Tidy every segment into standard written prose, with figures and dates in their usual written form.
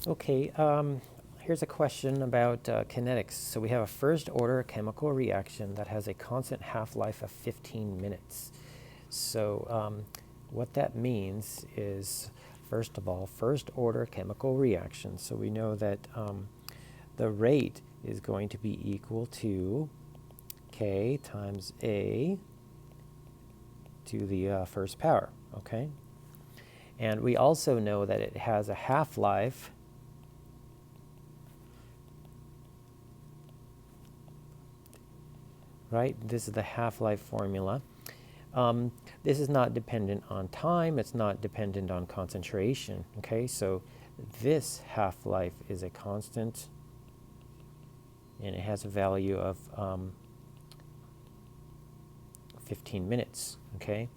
Okay, here's a question about kinetics. So we have a first order chemical reaction that has a constant half-life of 15 minutes. So what that means is, first of all, first order chemical reaction. So we know that the rate is going to be equal to K times A to the first power, okay? And we also know that it has a half-life right? This is the half-life formula. This is not dependent on time. It's not dependent on concentration, okay? So this half-life is a constant, and it has a value of 15 minutes, okay?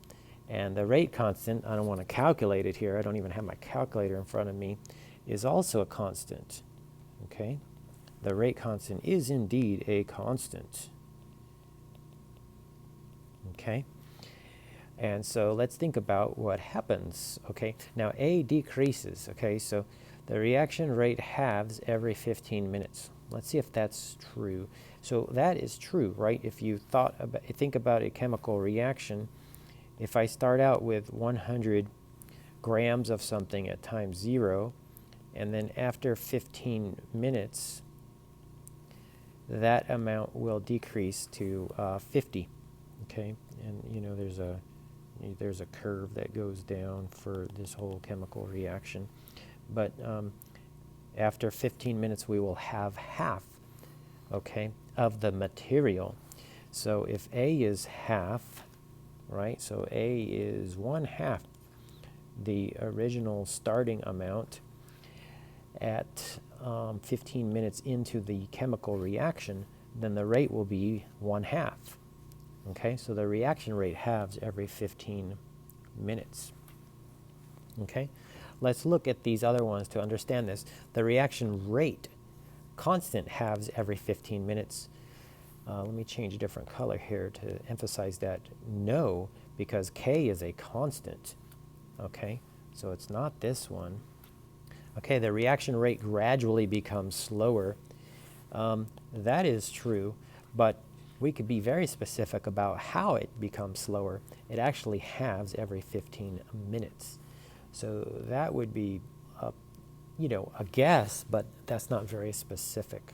And the rate constant, I don't want to calculate it here. I don't even have my calculator in front of me, is also a constant, okay? The rate constant is indeed a constant. Okay, and so let's think about what happens. Okay, now A decreases. Okay, so the reaction rate halves every 15 minutes. Let's see if that's true. So that is true, right? If you think about a chemical reaction, if I start out with 100 grams of something at time 0, and then after 15 minutes, that amount will decrease to 50. Okay, and you know there's a curve that goes down for this whole chemical reaction, but after 15 minutes we will have half, okay, of the material. So if A is half, right, so A is 1/2 the original starting amount at 15 minutes into the chemical reaction, then the rate will be 1/2. Okay, so the reaction rate halves every 15 minutes. Okay, let's look at these other ones to understand this. The reaction rate constant halves every 15 minutes. Let me change a different color here to emphasize that. No, because K is a constant. Okay, so it's not this one. Okay, the reaction rate gradually becomes slower. That is true, but we could be very specific about how it becomes slower. It actually halves every 15 minutes. So that would be, a guess, but that's not very specific.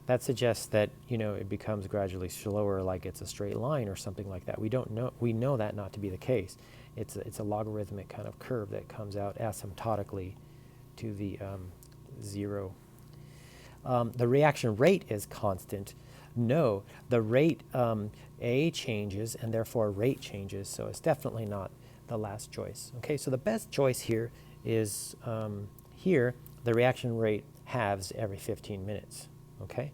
That suggests that, it becomes gradually slower, like it's a straight line or something like that. We don't know. We know that not to be the case. It's a logarithmic kind of curve that comes out asymptotically to the 0. The reaction rate is constant. No, the rate A changes, and therefore rate changes. So it's definitely not the last choice. Okay, so the best choice here is here. The reaction rate halves every 15 minutes. Okay.